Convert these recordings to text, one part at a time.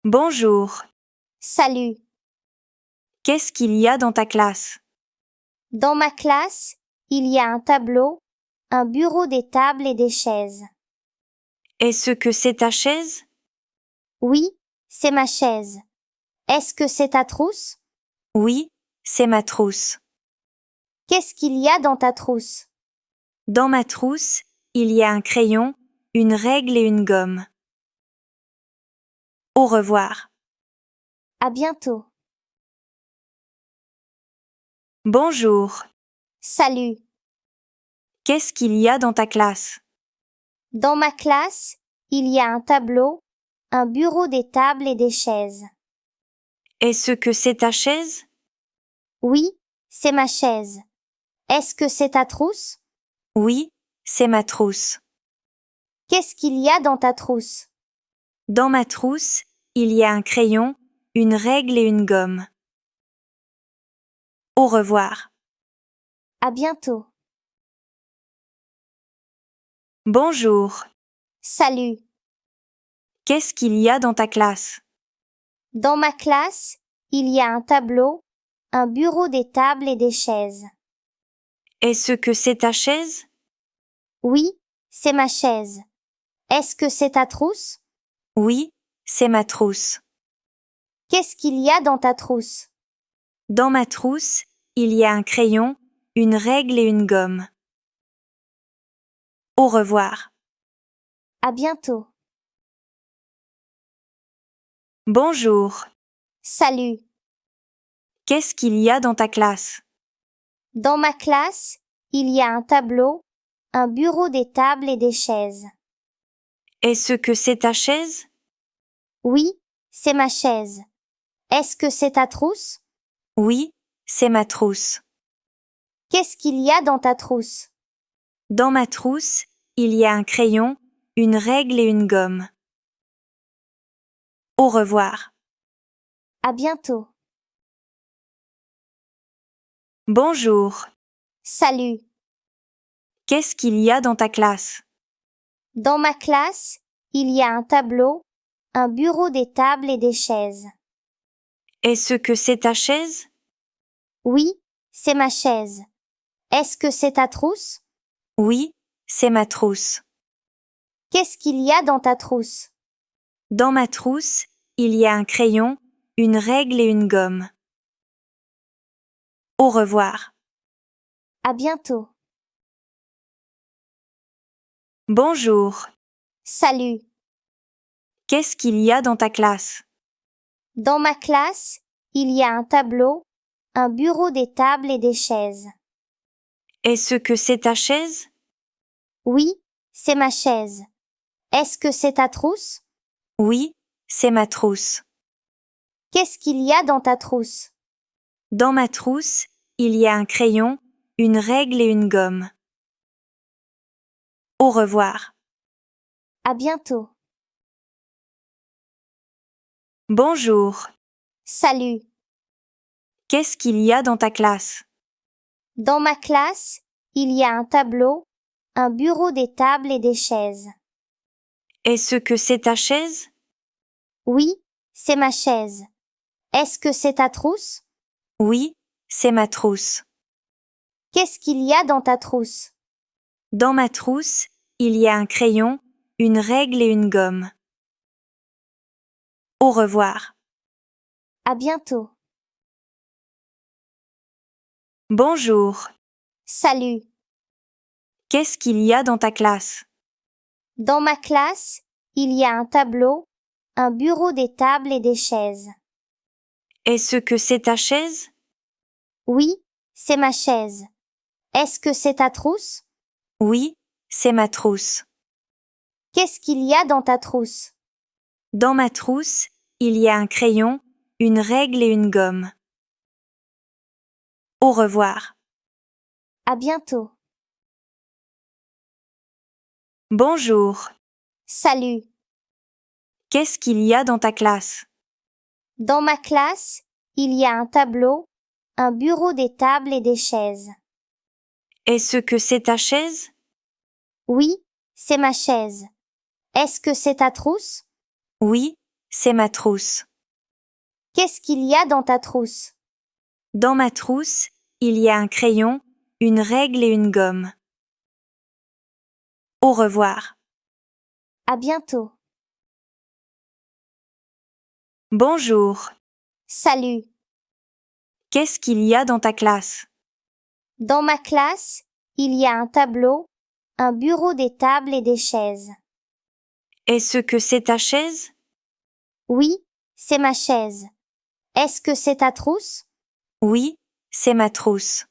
Bonjour. Salut. Qu'est-ce qu'il y a dans ta classe? Dans ma classe, il y a un tableau, un bureau, des tables et des chaises. Est-ce que c'est ta chaise? Oui, c'est ma chaise. Est-ce que c'est ta trousse? Oui, c'est ma trousse. Qu'est-ce qu'il y a dans ta trousse? Dans ma trousse, il y a un crayon, une règle et une gomme. Au revoir. À bientôt. Bonjour. Salut. Qu'est-ce qu'il y a dans ta classe? Dans ma classe, il y a un tableau, un bureau, des tables et des chaises. Est-ce que c'est ta chaise? Oui, c'est ma chaise. Est-ce que c'est ta trousse? Oui, c'est ma trousse. Qu'est-ce qu'il y a dans ta trousse? Dans ma trousse, il y a un crayon, une règle et une gomme. Au revoir. À bientôt. Bonjour. Salut. Qu'est-ce qu'il y a dans ta classe? Dans ma classe, il y a un tableau, un bureau, des tables et des chaises. Est-ce que c'est ta chaise? Oui, c'est ma chaise. Est-ce que c'est ta trousse? Oui, c'est ma trousse. Qu'est-ce qu'il y a dans ta trousse? Dans ma trousse, il y a un crayon, une règle et une gomme. Au revoir. À bientôt. Bonjour. Salut. Qu'est-ce qu'il y a dans ta classe? Dans ma classe, il y a un tableau, un bureau, des tables et des chaises. Est-ce que c'est ta chaise? Oui, c'est ma chaise. Est-ce que c'est ta trousse? Oui, c'est ma trousse. Qu'est-ce qu'il y a dans ta trousse? Dans ma trousse, il y a un crayon, une règle et une gomme. Au revoir. À bientôt. Bonjour. Salut. Qu'est-ce qu'il y a dans ta classe? Dans ma classe, il y a un tableau, un bureau, des tables et des chaises. Est-ce que c'est ta chaise? Oui, c'est ma chaise. Est-ce que c'est ta trousse? Oui, c'est ma trousse. Qu'est-ce qu'il y a dans ta trousse? Dans ma trousse, il y a un crayon, une règle et une gomme. Au revoir. À bientôt. Bonjour. Salut. Qu'est-ce qu'il y a dans ta classe? Dans ma classe, il y a un tableau, un bureau, des tables et des chaises. Est-ce que c'est ta chaise? Oui, c'est ma chaise. Est-ce que c'est ta trousse? Oui, c'est ma trousse. Qu'est-ce qu'il y a dans ta trousse? Dans ma trousse, il y a un crayon, une règle et une gomme. Au revoir. À bientôt. Bonjour. Salut. Qu'est-ce qu'il y a dans ta classe? Dans ma classe, il y a un tableau, un bureau, des tables et des chaises. Est-ce que c'est ta chaise? Oui, c'est ma chaise. Est-ce que c'est ta trousse? Oui, c'est ma trousse. Qu'est-ce qu'il y a dans ta trousse? Dans ma trousse, il y a un crayon, une règle et une gomme. Au revoir. À bientôt. Bonjour. Salut. Qu'est-ce qu'il y a dans ta classe? Dans ma classe, il y a un tableau, un bureau, des tables et des chaises. Est-ce que c'est ta chaise? Oui, c'est ma chaise. Est-ce que c'est ta trousse? Oui, c'est ma trousse. Qu'est-ce qu'il y a dans ta trousse? Dans ma trousse, il y a un crayon, une règle et une gomme. Au revoir. À bientôt. Bonjour. Salut. Qu'est-ce qu'il y a dans ta classe? Dans ma classe, il y a un tableau, un bureau, des tables et des chaises. Est-ce que c'est ta chaise? Oui, c'est ma chaise. Est-ce que c'est ta trousse? Oui, c'est ma trousse. Qu'est-ce qu'il y a dans ta trousse? Dans ma trousse, il y a un crayon, une règle et une gomme. Au revoir. À bientôt. Bonjour. Salut. Qu'est-ce qu'il y a dans ta classe? Dans ma classe, il y a un tableau, un bureau, des tables et des chaises. Est-ce que c'est ta chaise? Oui, c'est ma chaise. Est-ce que c'est ta trousse? Oui, c'est ma trousse.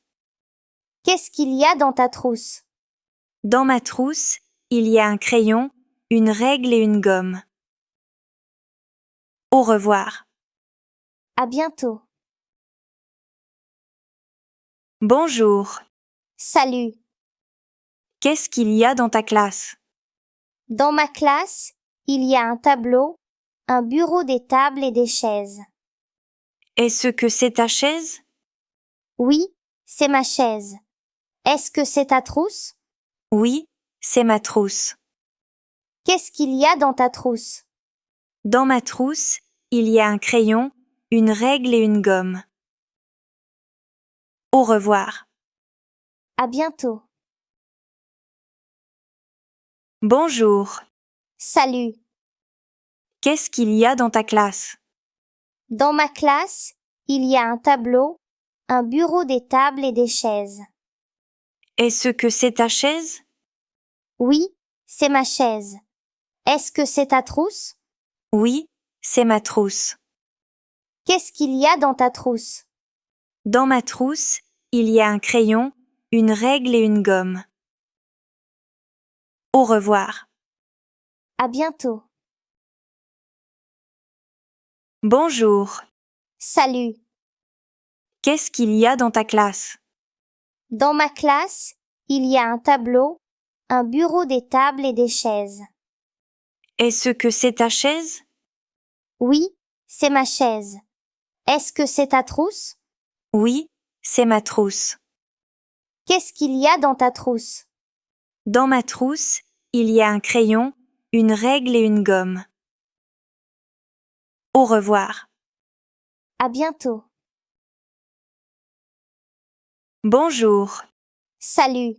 Qu'est-ce qu'il y a dans ta trousse? Dans ma trousse, il y a un crayon, une règle et une gomme. Au revoir. À bientôt. Bonjour. Salut. Qu'est-ce qu'il y a dans ta classe? Dans ma classe, il y a un tableau, un bureau, des tables et des chaises. Est-ce que c'est ta chaise? Oui, c'est ma chaise. Est-ce que c'est ta trousse? Oui, c'est ma trousse. Qu'est-ce qu'il y a dans ta trousse? Dans ma trousse, il y a un crayon, une règle et une gomme. Au revoir. À bientôt. Bonjour. Salut. Qu'est-ce qu'il y a dans ta classe? Dans ma classe, il y a un tableau, un bureau, des tables et des chaises. Est-ce que c'est ta chaise? Oui, c'est ma chaise. Est-ce que c'est ta trousse? Oui, c'est ma trousse. Qu'est-ce qu'il y a dans ta trousse? Dans ma trousse, il y a un crayon, une règle et une gomme. Au revoir. À bientôt. Bonjour. Salut. Qu'est-ce qu'il y a dans ta classe? Dans ma classe, il y a un tableau, un bureau, des tables et des chaises. Est-ce que c'est ta chaise? Oui, c'est ma chaise. Est-ce que c'est ta trousse? Oui, c'est ma trousse. Qu'est-ce qu'il y a dans ta trousse? Dans ma trousse, il y a un crayon, une règle et une gomme. Au revoir. À bientôt. Bonjour. Salut.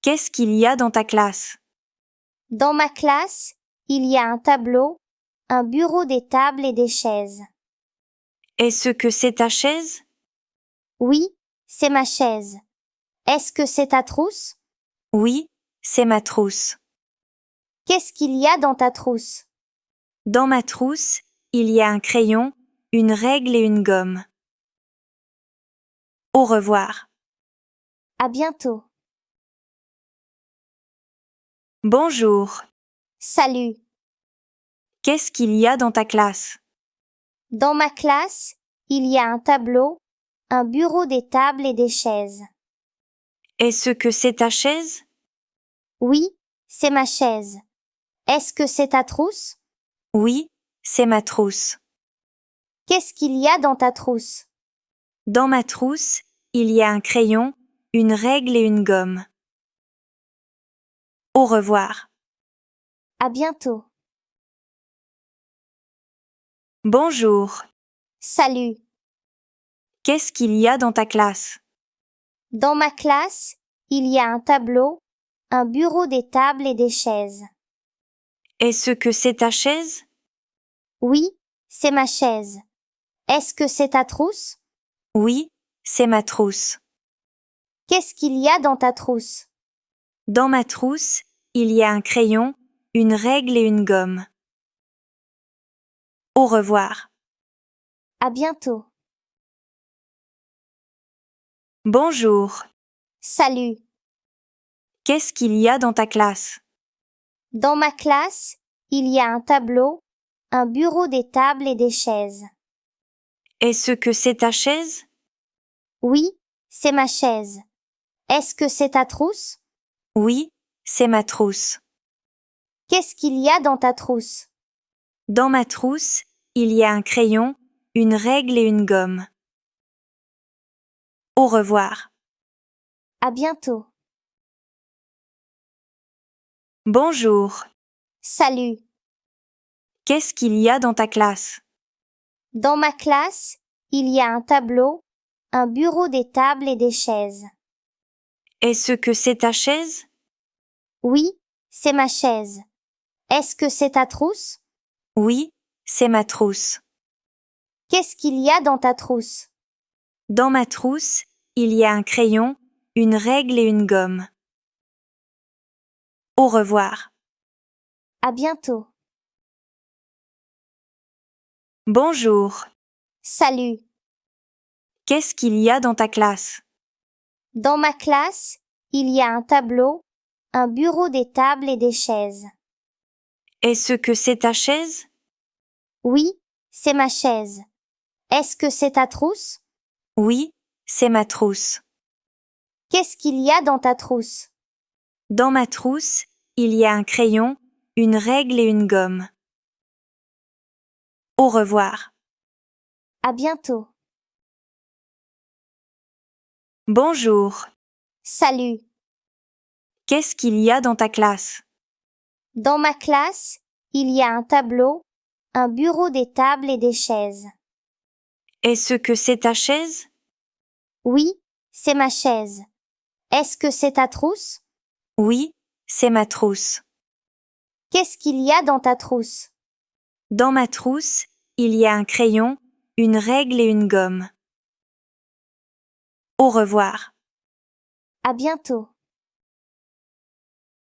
Qu'est-ce qu'il y a dans ta classe? Dans ma classe, il y a un tableau, un bureau, des tables et des chaises. Est-ce que c'est ta chaise? Oui, c'est ma chaise. Est-ce que c'est ta trousse? Oui, c'est ma trousse. Qu'est-ce qu'il y a dans ta trousse? Dans ma trousse, il y a un crayon, une règle et une gomme. Au revoir. À bientôt. Bonjour. Salut. Qu'est-ce qu'il y a dans ta classe? Dans ma classe, il y a un tableau, un bureau, des tables et des chaises. Est-ce que c'est ta chaise? Oui, c'est ma chaise. Est-ce que c'est ta trousse? Oui, c'est ma trousse. Qu'est-ce qu'il y a dans ta trousse? Dans ma trousse, il y a un crayon, une règle et une gomme. Au revoir. À bientôt. Bonjour. Salut. Qu'est-ce qu'il y a dans ta classe? Dans ma classe, il y a un tableau, un bureau, des tables et des chaises. Est-ce que c'est ta chaise? Oui, c'est ma chaise. Est-ce que c'est ta trousse? Oui, c'est ma trousse. Qu'est-ce qu'il y a dans ta trousse? Dans ma trousse, il y a un crayon, une règle et une gomme. Au revoir. À bientôt. Bonjour. Salut. Qu'est-ce qu'il y a dans ta classe? Dans ma classe, il y a un tableau, un bureau, des tables et des chaises. Est-ce que c'est ta chaise? Oui, c'est ma chaise. Est-ce que c'est ta trousse? Oui, c'est ma trousse. Qu'est-ce qu'il y a dans ta trousse? Dans ma trousse, il y a un crayon, une règle et une gomme. Au revoir. À bientôt. Bonjour. Salut. Qu'est-ce qu'il y a dans ta classe? Dans ma classe, il y a un tableau, un bureau, des tables et des chaises. Est-ce que c'est ta chaise? Oui, c'est ma chaise. Est-ce que c'est ta trousse? Oui, c'est ma trousse. Qu'est-ce qu'il y a dans ta trousse? Dans ma trousse, il y a un crayon, une règle et une gomme. Au revoir. À bientôt. Bonjour. Salut. Qu'est-ce qu'il y a dans ta classe? Dans ma classe, il y a un tableau, un bureau, des tables et des chaises. Est-ce que c'est ta chaise? Oui, c'est ma chaise. Est-ce que c'est ta trousse? Oui, c'est ma trousse. Qu'est-ce qu'il y a dans ta trousse? Dans ma trousse, il y a un crayon, une règle et une gomme. Au revoir. À bientôt. Bonjour. Salut. Qu'est-ce qu'il y a dans ta classe? Dans ma classe, il y a un tableau, un bureau, des tables et des chaises. Est-ce que c'est ta chaise? Oui, c'est ma chaise. Est-ce que c'est ta trousse? Oui, c'est ma trousse. Qu'est-ce qu'il y a dans ta trousse? Dans ma trousse, il y a un crayon, une règle et une gomme. Au revoir. À bientôt.